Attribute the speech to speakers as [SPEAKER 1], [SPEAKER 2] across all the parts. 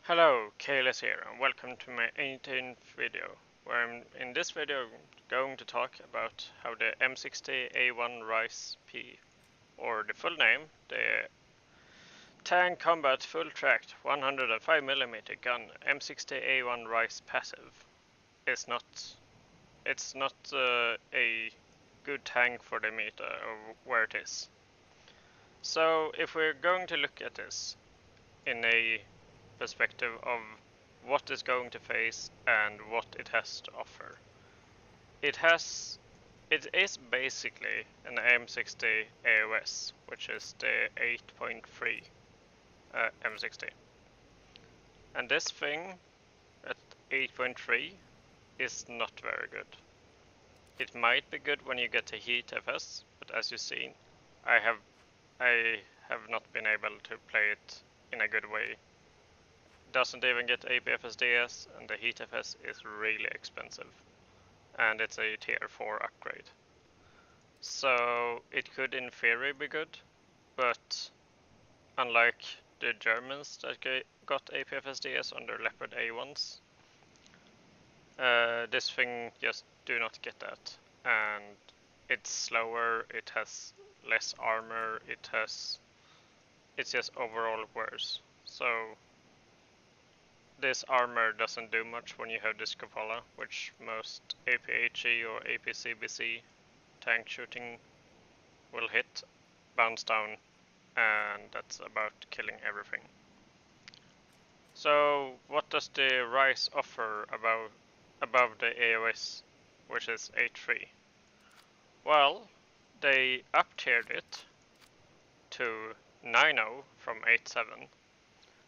[SPEAKER 1] Hello, KAELES here, and welcome to my 18th video, where I'm in this video going to talk about how the M60A1 RISE P, or the full name, the Tank Combat Full Tracked 105mm gun M60A1 RISE Passive, is not, it's not a good tank for the meta or where it is. So if we're going to look at this in a perspective of what it's going to face and what it has to offer. It is basically an M60 AOS, which is the 8.3 M60. And this thing at 8.3 is not very good. It might be good when you get to heat FS, but as you've seen, I have not been able to play it in a good way. Doesn't even get APFSDS, and the heat FS is really expensive. And it's a tier 4 upgrade. So it could in theory be good, but unlike the Germans that got APFSDS on their Leopard A1s, this thing just do not get that. And it's slower, it has less armor, it's just overall worse. So this armor doesn't do much when you have this cupola, which most APHE or APCBC tank shooting will hit, bounce down, and that's about killing everything. So what does the RISE offer above the AOS, which is 8.3? Well, they up-tiered it to 9.0 from 8.7.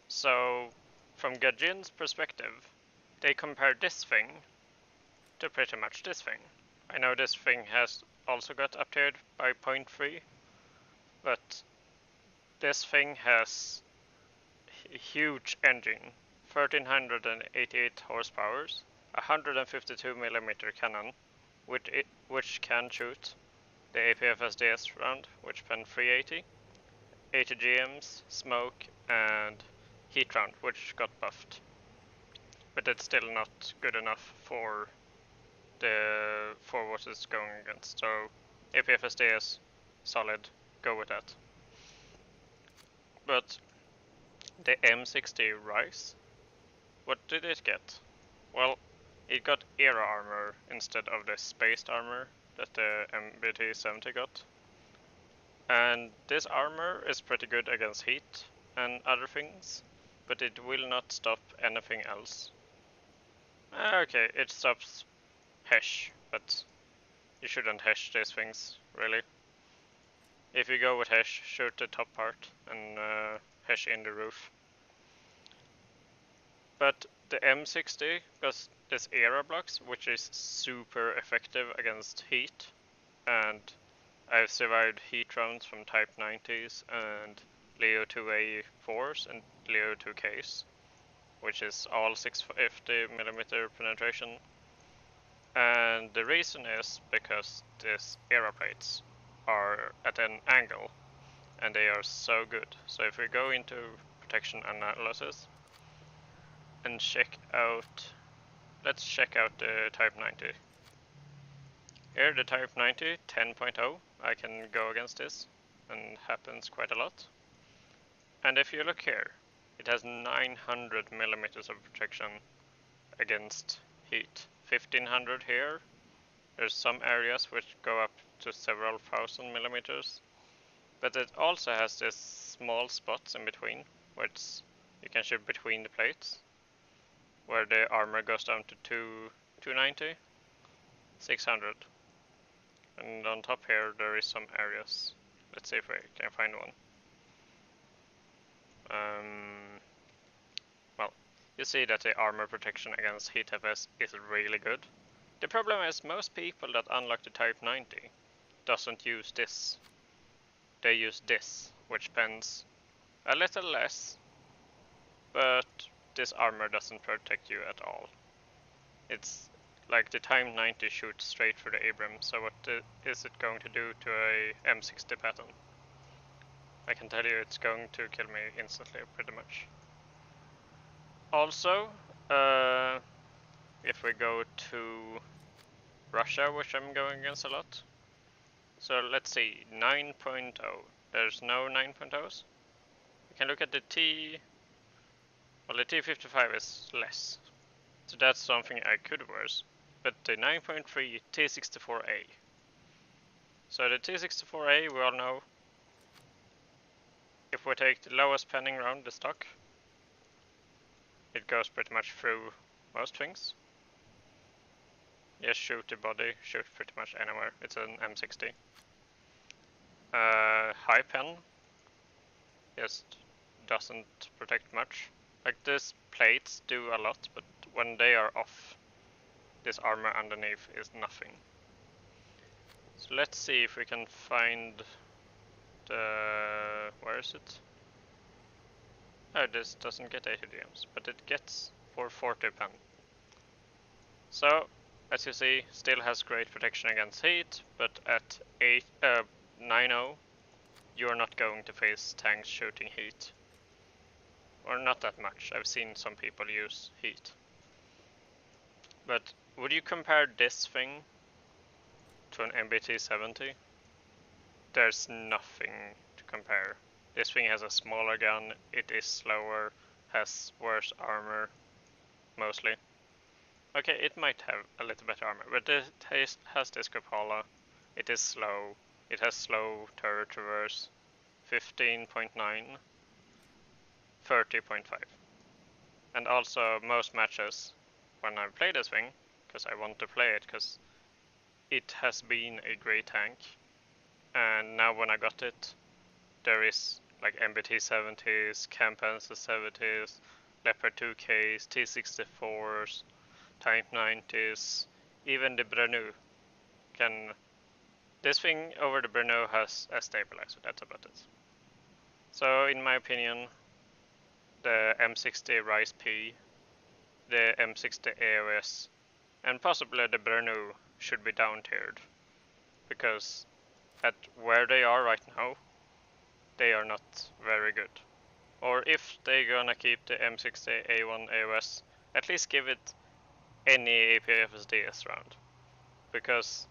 [SPEAKER 1] So from Gajin's perspective, they compared this thing to pretty much this thing. I know this thing has also got uptiered by 0.3, but this thing has a huge engine, 1388 horsepower, 152mm cannon, which can shoot the APFSDS round, which pen 380, 80 GMs, smoke, and heat round, which got buffed. But it's still not good enough for what it's going against. So APFSDS, solid, go with that. But the M60 RISE, what did it get? Well, it got era armor instead of the spaced armor that the MBT-70 got. And this armor is pretty good against heat and other things, but it will not stop anything else. Okay, it stops hash, but you shouldn't hash these things, really. If you go with hash, shoot the top part and hash in the roof. But the M60 got this era blocks, which is super effective against heat, and I've survived heat rounds from Type 90s and Leo 2A4s and Leo 2Ks, which is all 650mm penetration. And the reason is because these era plates are at an angle and they are so good. So if we go into protection analysis and check out, let's check out the Type 90. Here the Type 90 10.0, I can go against this, and happens quite a lot. And if you look here, it has 900mm of protection against heat. 1500 here. There's some areas which go up to several thousand millimeters. But it also has this small spots in between, where you can shoot between the plates, where the armor goes down to 290, 600. And on top here there is some areas. Let's see if we can find one. Well, you see that the armor protection against heat FS is really good. The problem is most people that unlock the Type 90 doesn't use this. They use this, which pens a little less, but this armor doesn't protect you at all. It's like the Type 90 shoots straight through the Abrams, so what is it going to do to a M60 pattern? I can tell you it's going to kill me instantly, pretty much. Also, if we go to Russia, which I'm going against a lot. So let's see, 9.0. There's no 9.0s. We can look at the T. Well, the T55 is less. So that's something I could worse. But the 9.3 T64A. So the T64A, we all know, if we take the lowest penning round, the stock, it goes pretty much through most things. Just shoot the body, shoot pretty much anywhere. It's an M60. High pen just doesn't protect much. Like these plates do a lot, but when they are off, this armor underneath is nothing. So let's see if we can find the... where is it? Oh, this doesn't get 80 DMs, but it gets 440 pen. So, as you see, still has great protection against heat, but at 9.0, you are not going to face tanks shooting heat. Or not that much. I've seen some people use heat. But would you compare this thing to an MBT-70? There's nothing to compare. This thing has a smaller gun, it is slower, has worse armor, mostly. Okay, it might have a little better armor, but it has this Cupola, it is slow, it has slow turret traverse, 15.9, 30.5. And also most matches, when I play this thing, because I want to play it, because it has been a great tank, and now when I got it, there is like MBT-70s, Campanzer 70s, Leopard 2Ks, T-64s, Type 90s, even the Brenu can... This thing over the Brenu has a stabilizer, that's about it. So in my opinion, the M60 RISE P, the M60 AOS, and possibly the Brenu should be down-tiered, because at where they are right now, they are not very good. Or if they're gonna keep the M60A1 AOS, at least give it any APFSDS round. Because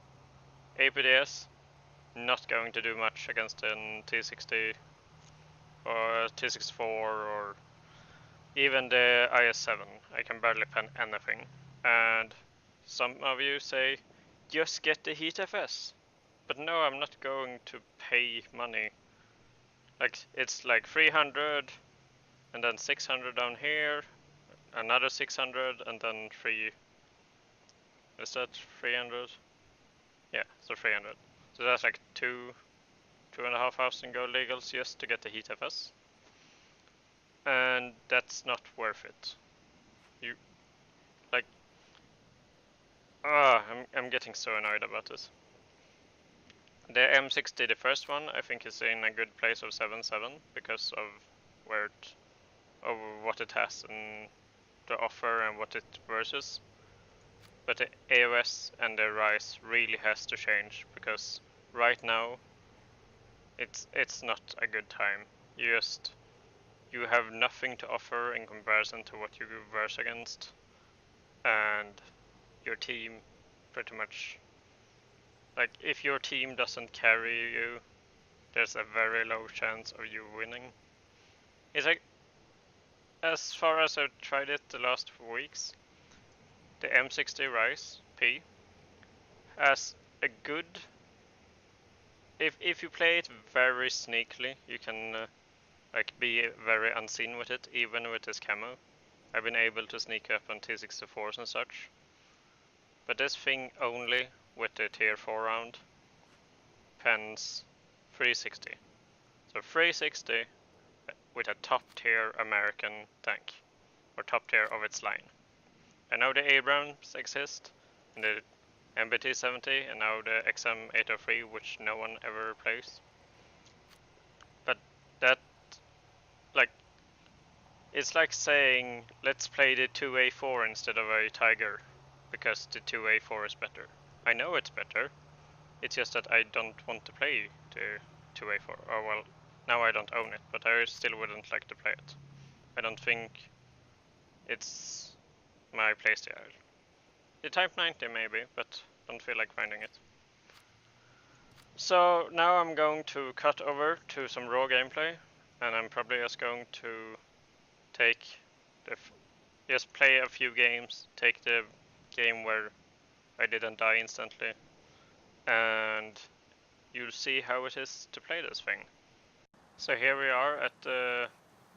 [SPEAKER 1] APDS not going to do much against an T60 or T64 or even the IS-7. I can barely pen anything. And some of you say, just get the Heat FS. But no, I'm not going to pay money. Like, it's like 300, and then 600 down here, another 600, and then 3. Is that 300? Yeah, so 300. So that's like 2,500 gold legals just to get the Heat FS. And that's not worth it. You, like, I'm getting so annoyed about this. The M60, the first one, I think is in a good place of 7.7 because of where it, of what it has and the offer and what it versus. But the AOS and the RISE really has to change because right now it's not a good time. You have nothing to offer in comparison to what you verse against, and your team pretty much, like, if your team doesn't carry you, there's a very low chance of you winning. It's like, as far as I've tried it the last weeks, the M60 RISE P has a good... If you play it very sneakily, you can like be very unseen with it, even with this camo. I've been able to sneak up on T64s and such. But this thing only with the tier 4 round pens 360. So 360 with a top tier American tank, or top tier of its line. I know the Abrams exist, and the MBT-70, and now the XM803, which no one ever plays. But that, like, it's like saying, let's play the 2A4 instead of a Tiger, because the 2A4 is better. I know it's better, it's just that I don't want to play the 2A4. Oh well, now I don't own it, but I still wouldn't like to play it. I don't think it's my playstyle. The Type 90 maybe, but don't feel like finding it. So now I'm going to cut over to some raw gameplay, and I'm probably just going to just play a few games, take the game where I didn't die instantly, and you'll see how it is to play this thing. So here we are at the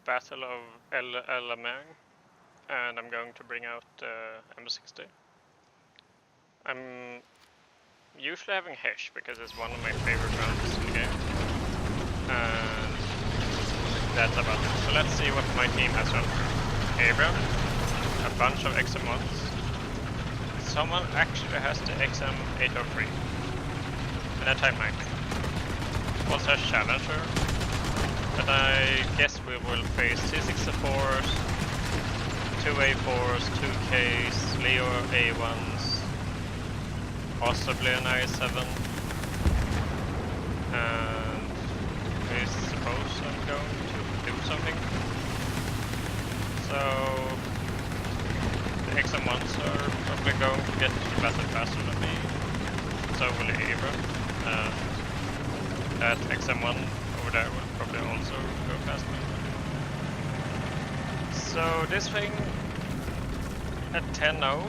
[SPEAKER 1] Battle of El Alamein, and I'm going to bring out M60. I'm usually having Hesh because it's one of my favorite rounds in the game, and that's about it. So let's see what my team has done. Abram, a bunch of XM1s. Someone actually has the XM803 and a Type 90. Also a Challenger, but I guess we will face T64s, 2A4s, 2Ks, Leo A1s, possibly an i7, and I suppose I'm going to do something. So the XM1s are probably going to get to the battle faster than me, so will Abram, and that XM1 over there will probably also go past me. So this thing at 10-0,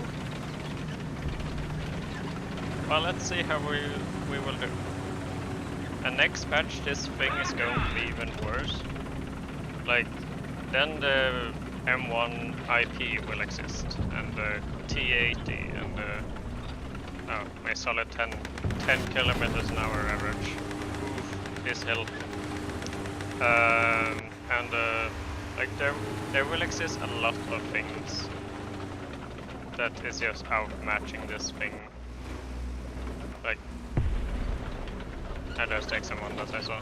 [SPEAKER 1] well, let's see how we will do. And next patch this thing is going to be even worse. Like, then the M1 IP will exist, and the T80, and my solid 10 kilometers an hour average. Oof, this hill. And like there will exist a lot of things that is just outmatching this thing. Like, and there's the XM1 that I saw.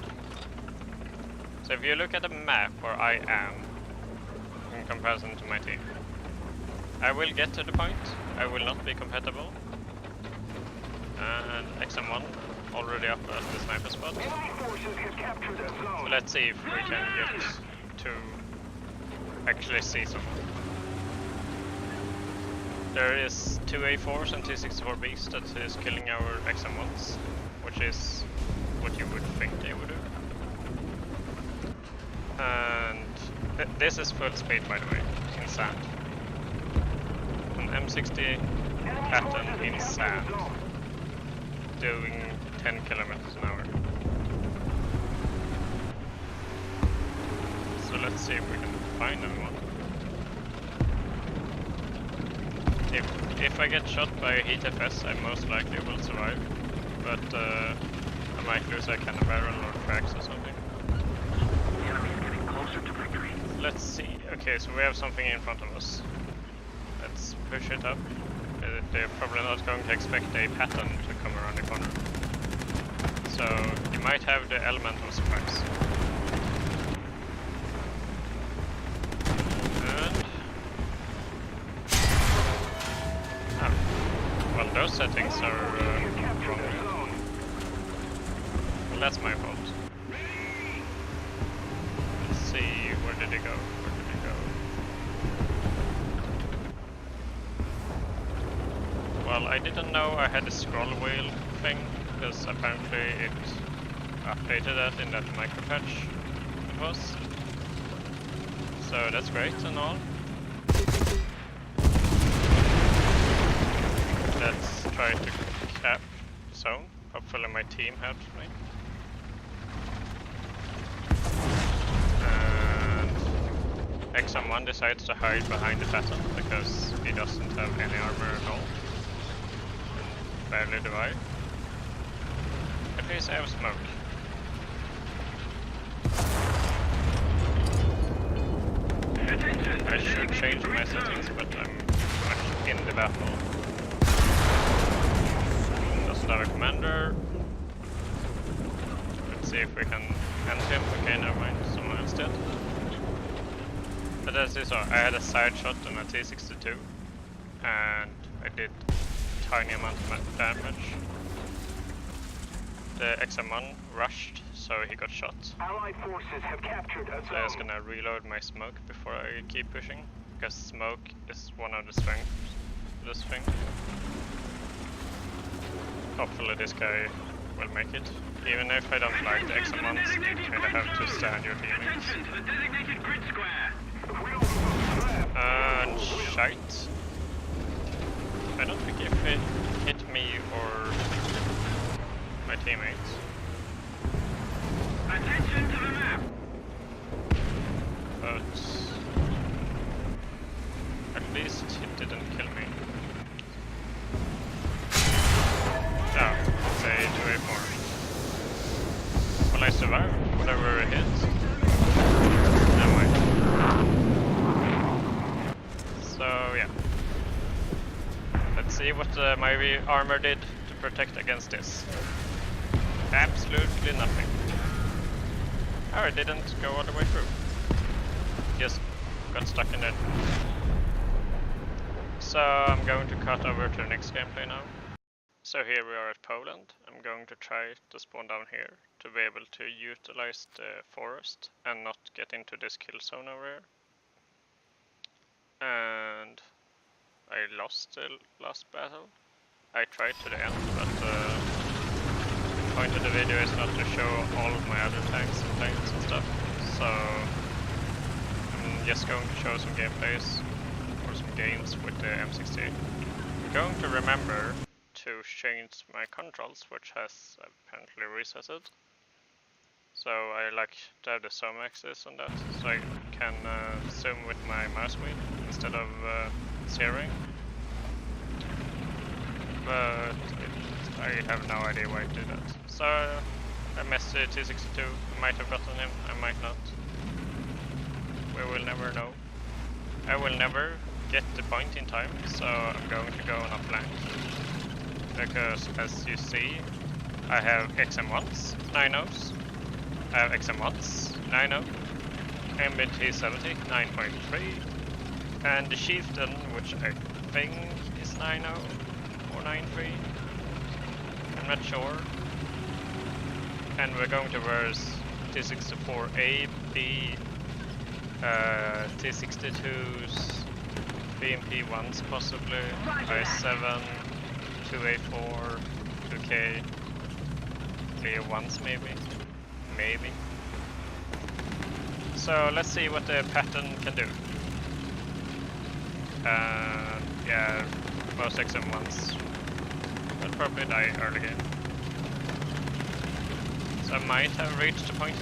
[SPEAKER 1] So if you look at the map where I am in comparison to my team, I will get to the point. I will not be compatible. And XM1 already up at the sniper spot. So let's see if we can get to actually see someone. There is 2A4s and T64Bs that is killing our XM1s, which is what you would think they would do. And this is full speed, by the way, in sand. An M60 pattern in sand, doing 10 kilometers an hour. So let's see if we can find anyone. If I get shot by heat FS, I most likely will survive, but I might lose a cannon barrel or cracks or something. Let's see. Okay, so we have something in front of us. Let's push it up. They're probably not going to expect a pattern to come around the corner. So you might have the element of surprise. And well, those settings are wrong. Well, that's my fault. Let's see, where did it go? Well, I didn't know I had a scroll wheel thing, because apparently it updated that in that micro patch it was. So that's great and all. Let's try to cap the zone. Hopefully my team helps me. And XM1 decides to hide behind the pattern because he doesn't have any armor at all. Barely do I. At least I have smoke. I should change my settings, but I'm much in the battle. Doesn't have a commander. Let's see if we can end him. Okay, never mind. Someone else did. But as you saw, I had a side shot on a T62, and I did tiny amount of damage. The XM1 rushed, so he got shot.
[SPEAKER 2] Allied forces have captured a zone.
[SPEAKER 1] So I'm just gonna reload my smoke before I keep pushing. because smoke is one of the strengths of this thing. Hopefully this guy will make it. Even if I don't like the XM1s, you kinda have to stand your teammates. And shite. I don't think if it hit me or my teammates.
[SPEAKER 2] Attention to the map.
[SPEAKER 1] But at least it didn't kill me. No, say 2A4. Well, I survived whatever it hit. Never mind. So yeah. Let's see what my armor did to protect against this. Absolutely nothing. Oh, it didn't go all the way through. Just got stuck in it. So I'm going to cut over to the next gameplay now. So here we are at Poland. I'm going to try to spawn down here to be able to utilize the forest and not get into this kill zone over here. And I lost the last battle. I tried to the end, but the point of the video is not to show all of my other tanks and planes and stuff. So I'm just going to show some gameplays or some games with the M60. I'm going to remember to change my controls, which has apparently resetted. So I like to have the zoom axis on that, so I can zoom with my mouse wheel instead of zeroing. But I have no idea why I did that. So I missed the T62. I might have gotten him, I might not. We will never know. I will never get the point in time, so I'm going to go on a flank. Because as you see, I have XM1s, 9.0s. I have XM1s, 9.0. MBT70, 9.3. And the Chieftain, which I think is 9.0 or 9.3. I'm not sure. And we're going to verse T64A, B, T62s, BMP1s possibly, I7, 2A4, 2K, Leo 1s maybe. So let's see what the pattern can do. Yeah, most XM1s will probably die early game. So I might have reached the point.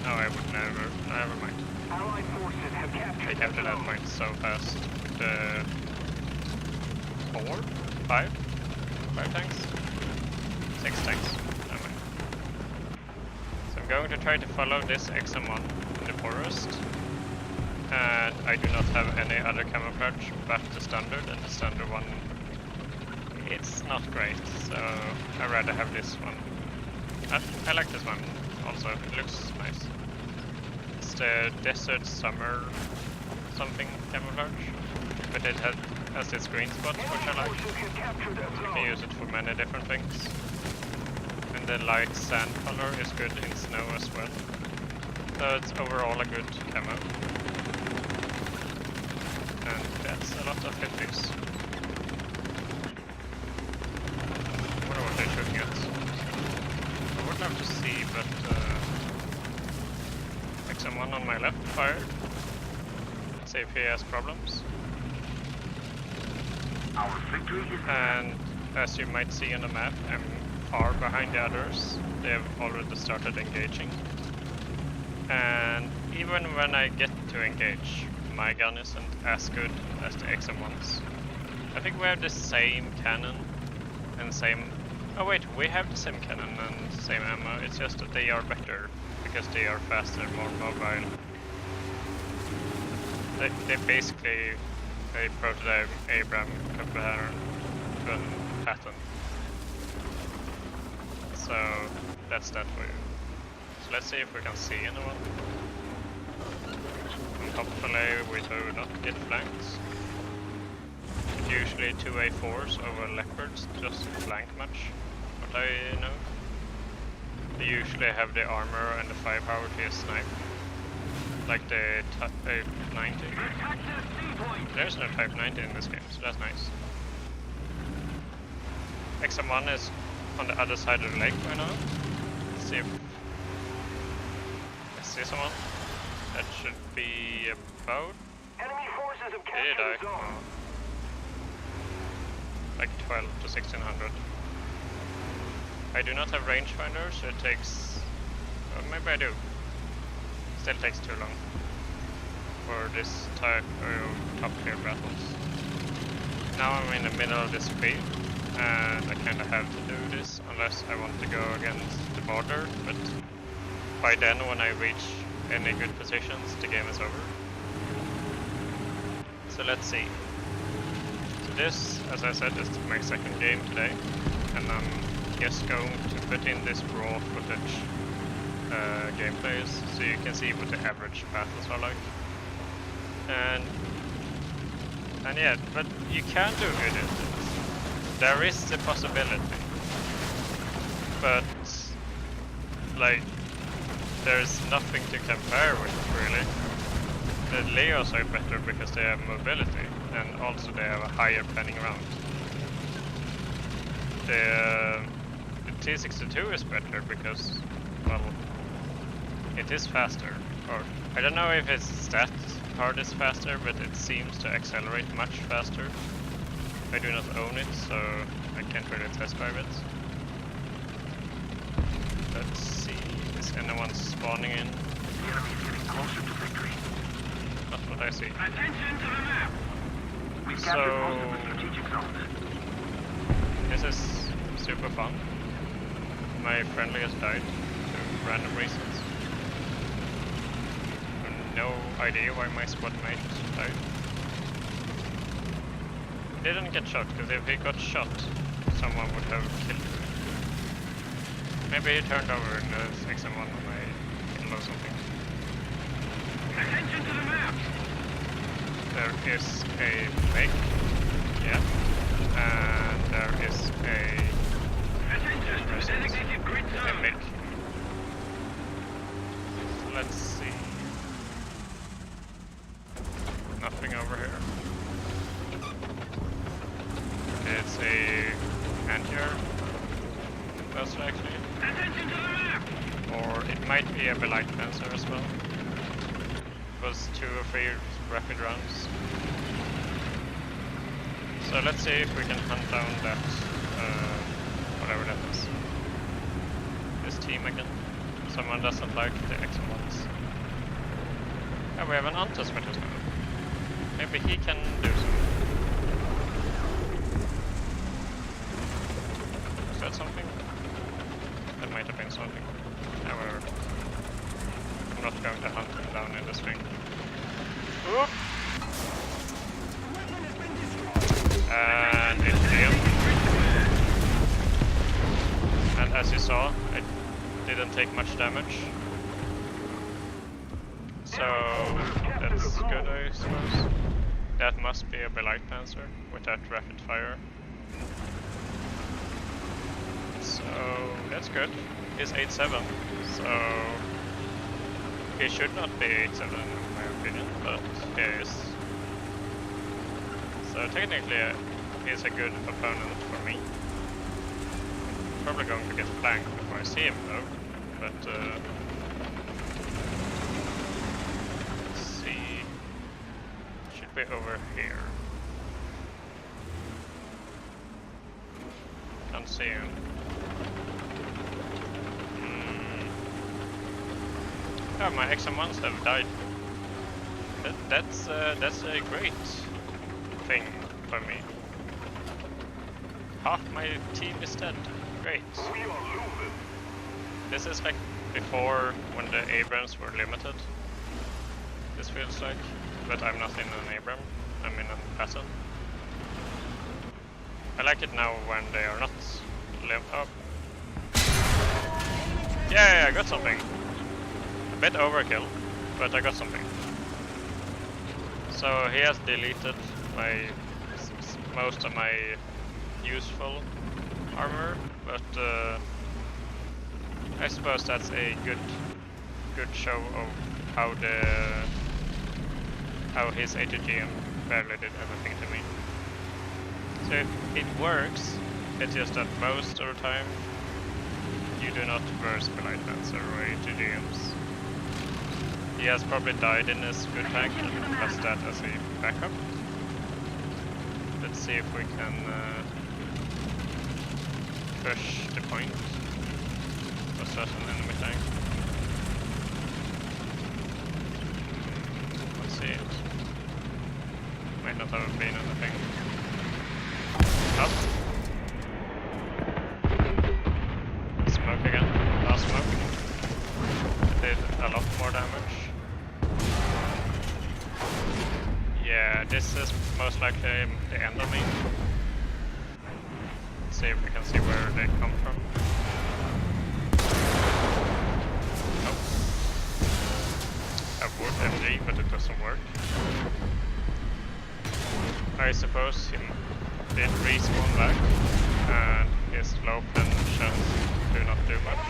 [SPEAKER 1] No, I would never mind. They captured that point so fast with the 5 tanks? 6 tanks. Never mind. So I'm going to try to follow this XM1 in the forest. And I do not have any other camouflage but the standard, and the standard one, it's not great, so I'd rather have this one. I like this one also, it looks nice. It's the desert summer something camouflage, but it has this green spot, which I like. You can use it for many different things. And the light sand color is good in snow as well. So it's overall a good camo. And that's a lot of 50s. I wonder what they're shooting at. I would love to see, but XM1 on my left fired. Let's see if he has problems. And as you might see on the map, I'm far behind the others. They have already started engaging. And even when I get to engage, my gun isn't as good as the XM1s. I think we have the same cannon and same... Oh wait, we have the same cannon and same ammo, it's just that they are better because they are faster, more mobile. They basically a prototype Abraham pattern. So that's that for you. So let's see if we can see anyone. And hopefully we do not get flanked. Usually 2A4s over leopards just flank much, what I know. They usually have the armor and the firepower to snipe. like the Type 90. There's no Type 90 in this game, so that's nice. XM1 is on the other side of the lake right now. Let's see if I see someone. That should be about.
[SPEAKER 2] Enemy forces have
[SPEAKER 1] Did he
[SPEAKER 2] captured
[SPEAKER 1] die?
[SPEAKER 2] the zone.
[SPEAKER 1] Like 12 to 1600. I do not have rangefinder, so it takes. Well, maybe I do. Still takes too long for this type of top tier battles. Now I'm in the middle of this field, and I kinda have to do this unless I want to go against the border, but by then when I reach any good positions the game is over. So let's see. So this, as I said, is my second game today, and I'm just going to put in this raw footage gameplays so you can see what the average battles are like. And yeah, but you can do good at it. There is the possibility, but like there's nothing to compare with really. The Leos are better because they have mobility, and also they have a higher planning round. The T62 is better because, well, it is faster. Or I don't know if it's that hard is faster, but it seems to accelerate much faster. I do not own it, so I can't really test drive it. Let's see, is anyone spawning in?
[SPEAKER 2] The enemy is getting closer to victory.
[SPEAKER 1] Not what I see.
[SPEAKER 2] Attention to the map! We've captured most of the strategic zones.
[SPEAKER 1] This is super fun. My friendly has died for random reasons. No idea why my squad mate died. Didn't get shot, because if he got shot, someone would have killed him. Maybe he turned over in the XM1 and I killed or something.
[SPEAKER 2] Attention to the map!
[SPEAKER 1] There is a lake, yeah, and there is a
[SPEAKER 2] Attention to the designated grid zone!
[SPEAKER 1] lake. Let's see. Nothing over here. It's a anti-air vessel actually.
[SPEAKER 2] Attention to the map!
[SPEAKER 1] Or it might be a Belite Panzer as well. It was 2 or 3 rapid rounds. So let's see if we can hunt down that, whatever that is. This team again. Someone doesn't like the XM1s. Oh, we have an Antus with us now. Maybe he can do something. Was that something? That might have been something. However, I'm not going to hunt him down in this thing. Oop! And it failed. And as you saw, I didn't take much damage. So that's good, I suppose. That must be a Belite Panzer with that rapid fire. So that's good. He's 8.7, so he should not be 8.7 in my opinion, but he is. So technically he's a good opponent for me. Probably going to get flanked before I see him though, but let's see. Should be over here. Can't see him. Oh, my XM1s have died. That's a great thing for me. Half my team is dead. Great.
[SPEAKER 2] We are losing.
[SPEAKER 1] This is like before when the Abrams were limited. This feels like, but I'm not in an Abram. I'm in a Patton. I like it now when they are not up. Yeah, I got something. A bit overkill, but I got something. So he has deleted most of my useful armor, but I suppose that's a good show of how his ATGM barely did anything to me. So it works, it's just that most of the time you do not verse Light Lancer or ATGMs. He has probably died in his good tank and has that as a backup. Let's see if we can push the point. Was that an enemy tank? Let's see it. Might not have been anything. Up. Smoke again. Last smoke. Did a lot more damage. Yeah, this is most likely the enemy. Let's see if we can see where they come from. Nope. I would MG, but it doesn't work. I suppose he did respawn back, and his low pensions do not do much.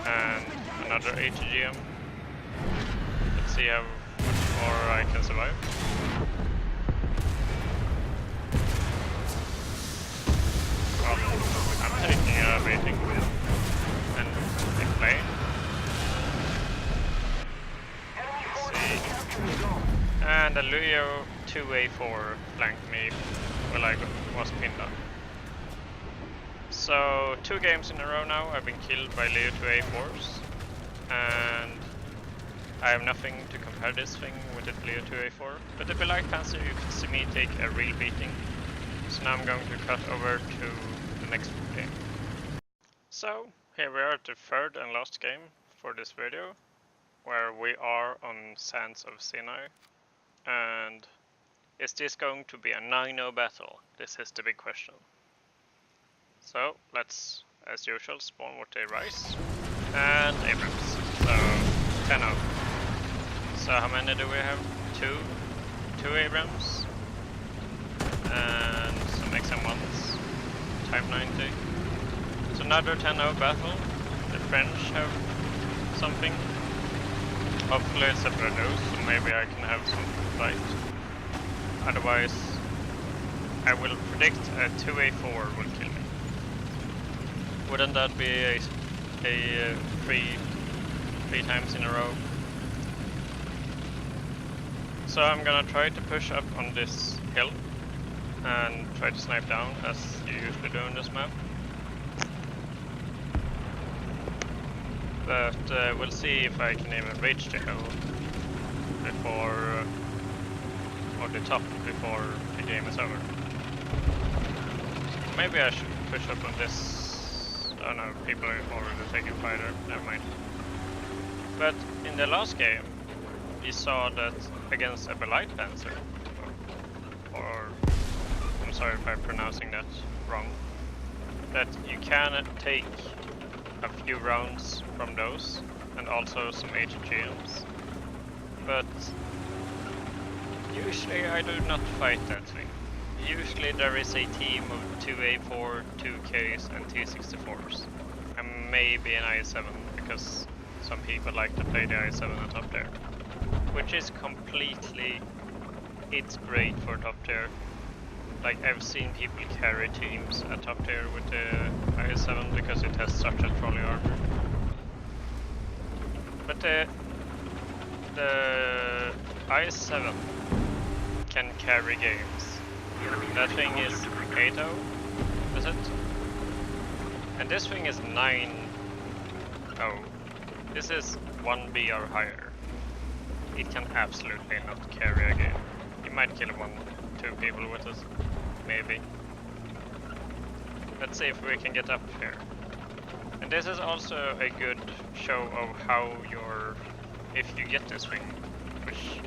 [SPEAKER 1] And another ATGM. Let's see how much more I can survive. Well, I'm taking a rating and in play. Let's see. And the Luyo 2A4 flanked me while I was pinned up. So 2 games in a row now I've been killed by Leo 2A4s, and I have nothing to compare this thing with the Leo 2A4, but the Light Lancer you can see me take a real beating. So now I'm going to cut over to the next game. So here we are at the third and last game for this video, where we are on Sands of Sinai. And is this going to be a 9-0 battle? This is the big question. So let's, as usual, spawn with a Rise and Abrams. So 10-0. So how many do we have? 2 Abrams and some XM1s, Type 90. So another 10-0 battle. The French have something. Hopefully it's a Bradus, so maybe I can have some fight. Otherwise, I will predict a 2A4 will kill me. Wouldn't that be a three times in a row? So I'm gonna try to push up on this hill and try to snipe down as you usually do in this map. But we'll see if I can even reach the hill before, or the top before the game is over. Maybe I should push up on this. Oh no, people are already taking fighter, never mind. But in the last game, we saw that against a Light Lancer, or I'm sorry if I'm pronouncing that wrong, that you can take a few rounds from those, and also some ATGMs. But usually I do not fight that thing. Usually there is a team of 2A4, 2Ks and T64s. And maybe an I7, because some people like to play the I7 at top tier. Which is completely, it's great for top tier. Like I've seen people carry teams at top tier with the I7 because it has such a trolley armor. But the I7 can carry games. That thing is 8-0, is it? And this thing is 9-0. This is 1B or higher. It can absolutely not carry a game. You might kill 1-2 people with it, maybe. Let's see if we can get up here. And this is also a good show of how if you get this thing, which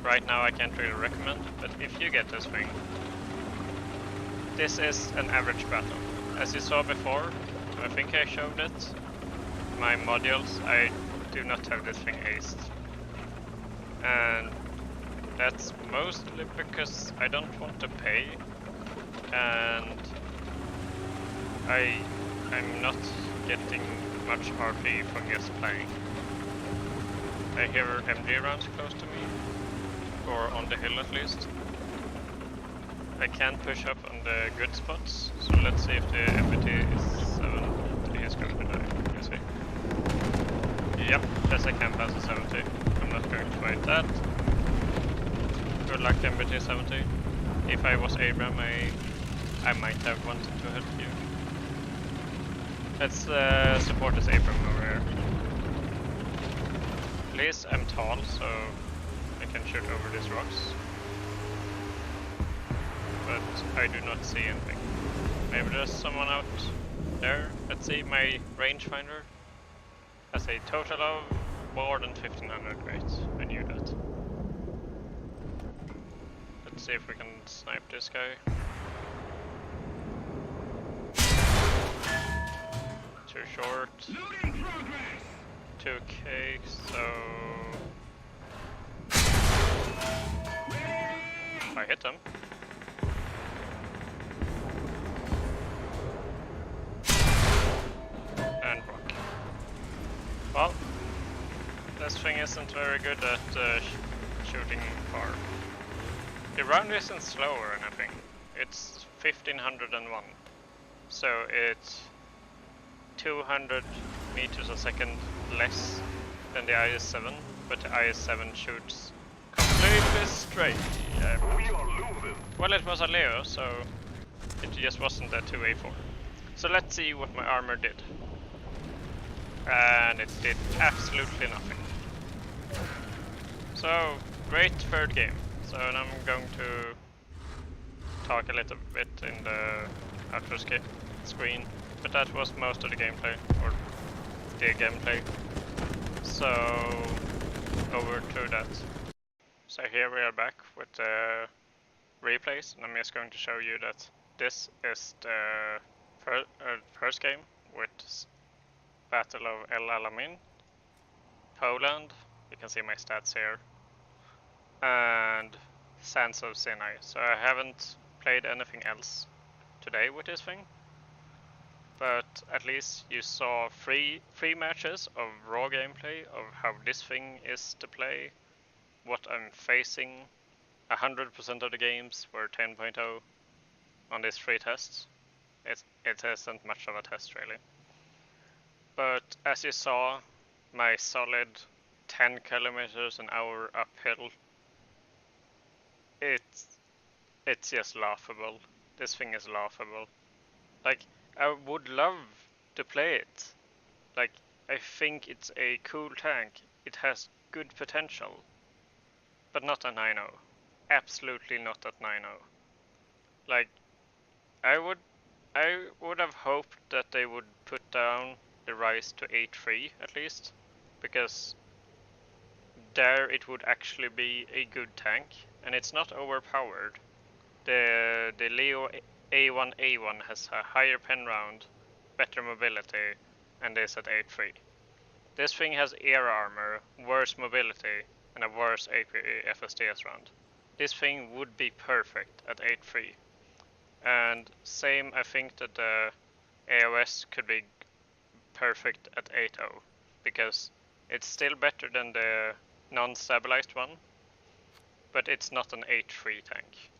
[SPEAKER 1] right now I can't really recommend, but if you get this thing, this is an average battle. As you saw before, I think I showed it, my modules, I do not have this thing aced. And that's mostly because I don't want to pay, and I'm not getting much RP for just playing. I hear MG rounds close to me, or on the hill at least. I can push up on the good spots, so let's see if the MBT is 70. He's going to die, you see. Yep, yes I can pass the 70. I'm not going to fight that. Good luck MBT 70. If I was Abram, I might have wanted to help you. Let's support this Abram over here. Please, I'm tall, so I can shoot over these rocks. But I do not see anything. Maybe there's someone out there. Let's see, my rangefinder has a total of more than 1500. Great, I knew that. Let's see if we can snipe this guy. Too short. 2k, so... I hit him. And rock. Well, this thing isn't very good at shooting far. The round isn't slow or anything. It's 1501. So it's 200 meters a second less than the IS-7, but the IS-7 shoots completely straight. Well, it was a Leo, so it just wasn't a 2A4. So let's see what my armor did. And it did absolutely nothing. So, great third game. So now I'm going to talk a little bit in the outro screen, but that was most of the gameplay, or the gameplay. So, over to that. So here we are back with the replays, and I'm just going to show you that this is the first game with Battle of El Alamein, Poland. You can see my stats here. And Sands of Sinai. So I haven't played anything else today with this thing, but at least you saw three matches of raw gameplay of how this thing is to play, what I'm facing. 100% of the games were 10.0 on these 3 tests. It isn't much of a test really. But as you saw, my solid 10 kilometers an hour uphill, it's just laughable. This thing is laughable. Like, I would love to play it. Like, I think it's a cool tank. It has good potential. But not at 9.0. Absolutely not at 9.0. Like, I would have hoped that they would put down the Rise to 8.3 at least, because there it would actually be a good tank, and it's not overpowered. The Leo A1 has a higher pen round, better mobility, and is at 8.3. This thing has air armor, worse mobility, and a worse AP FSDS round. This thing would be perfect at 8.3. And same, I think that the AOS could be perfect at 8.0, because it's still better than the non-stabilized one, but it's not an 8.3 tank.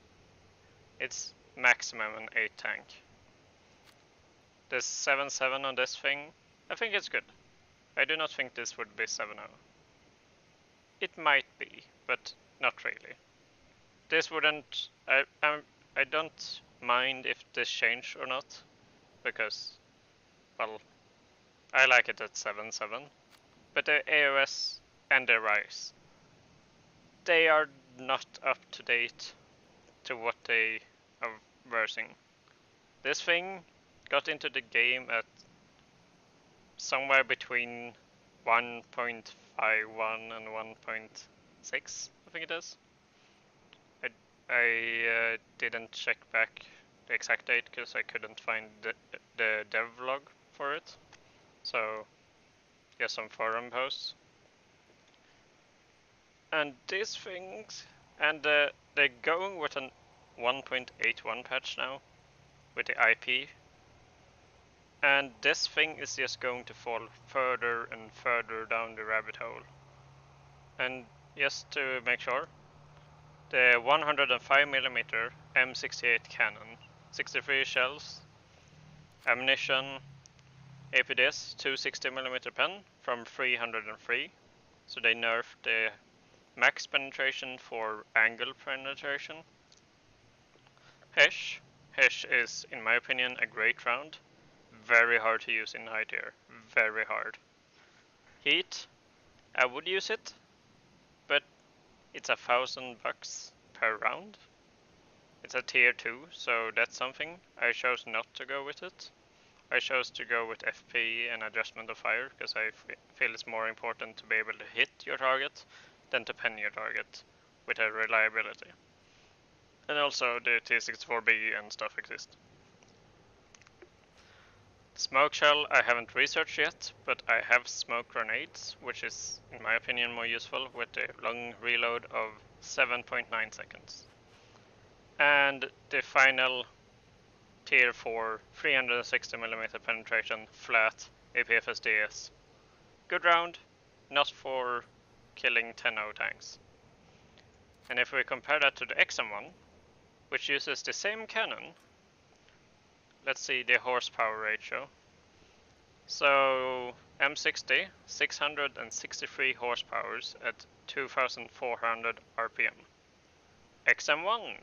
[SPEAKER 1] It's maximum an 8 tank. The 7.7 on this thing, I think it's good. I do not think this would be 7.0. It might be, but not really. This wouldn't... I don't mind if this changed or not, because, well, I like it at 7.7. But the AOS and the Rise, they are not up to date to what they are versing. This thing got into the game at somewhere between 1.51 and 1.6, I think it is. I didn't check back the exact date because I couldn't find the devlog for it. So, yeah, some forum posts. And these things, and they're going with an 1.81 patch now with the IP. And this thing is just going to fall further and further down the rabbit hole. And just to make sure, the 105mm M68 cannon, 63 shells, ammunition, APDS 260mm pen from 303, so they nerfed the max penetration for angle penetration. Hesh is, in my opinion, a great round. Very hard to use in high tier. Very hard. Heat, I would use it, but it's $1,000 per round. It's a tier 2, so that's something. I chose not to go with it. I chose to go with FP and adjustment of fire because I feel it's more important to be able to hit your target than to pen your target with a reliability. And also the T64B and stuff exist. Smoke shell I haven't researched yet, but I have smoke grenades, which is, in my opinion, more useful with a long reload of 7.9 seconds. And the final tier 4 360mm penetration flat APFSDS. Good round, not for killing 10-0 tanks. And if we compare that to the XM1, which uses the same cannon, let's see the horsepower ratio. So M60, 663 horsepower at 2400 RPM. XM1,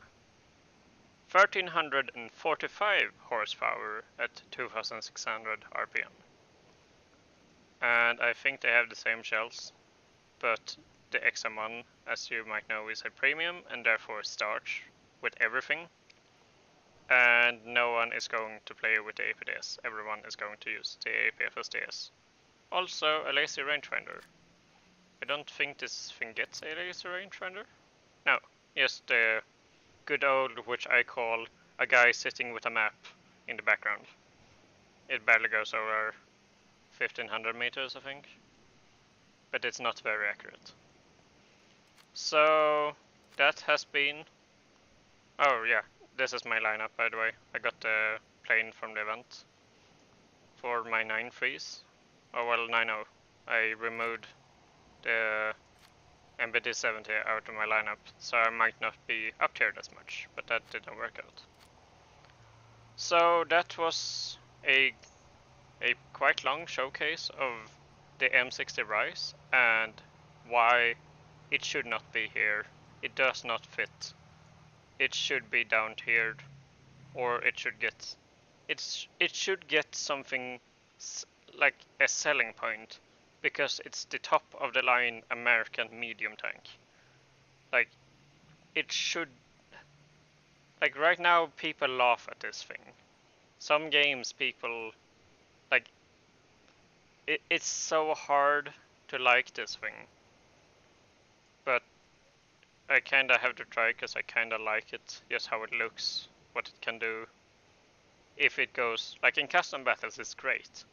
[SPEAKER 1] 1345 horsepower at 2600 RPM. And I think they have the same shells, but the XM1, as you might know, is a premium and therefore starts with everything. And no one is going to play with the APDS, everyone is going to use the APFSDS. Also a lazy rangefinder. I don't think this thing gets a lazy rangefinder. No, just the good old, which I call a guy sitting with a map in the background. It barely goes over 1500 meters, I think. But it's not very accurate. So that has been... Oh yeah, this is my lineup, by the way. I got the plane from the event for my 9-3s. Oh well, 9-0. I removed the MBT-70 out of my lineup, so I might not be up tiered as much, but that didn't work out. So that was a quite long showcase of the M60 RISE and why it should not be here. It does not fit. It should be down tiered, or it should get something like a selling point, because it's the top of the line American medium tank. Like it should. Like right now, people laugh at this thing. Some games, people like. It's so hard to like this thing, but I kinda have to try because I kinda like it, just how it looks, what it can do. If it goes, like in custom battles, it's great,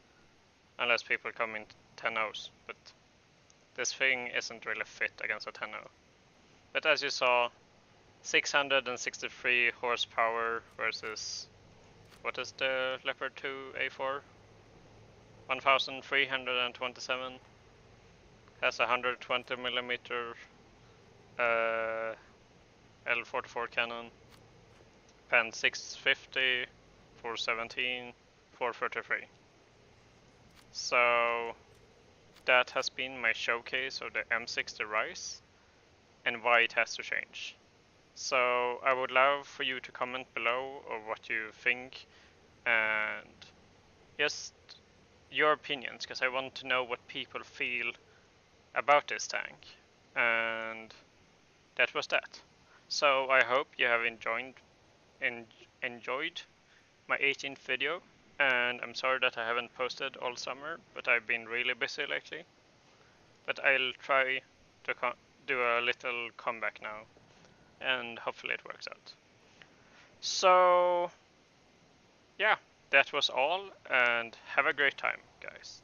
[SPEAKER 1] unless people come in 10-0s, but this thing isn't really fit against a 10-0. But as you saw, 663 horsepower versus, what is the Leopard 2 A4? 1327. Has a 120mm L44 cannon. Pen 650, 417, 433. So that has been my showcase of the M60 RISE and why it has to change. So I would love for you to comment below of what you think and just your opinions, because I want to know what people feel about this tank. And that was that. So I hope you have enjoyed my 18th video, and I'm sorry that I haven't posted all summer, but I've been really busy lately. But I'll try to do a little comeback now, and hopefully it works out. So yeah, that was all, and have a great time, guys.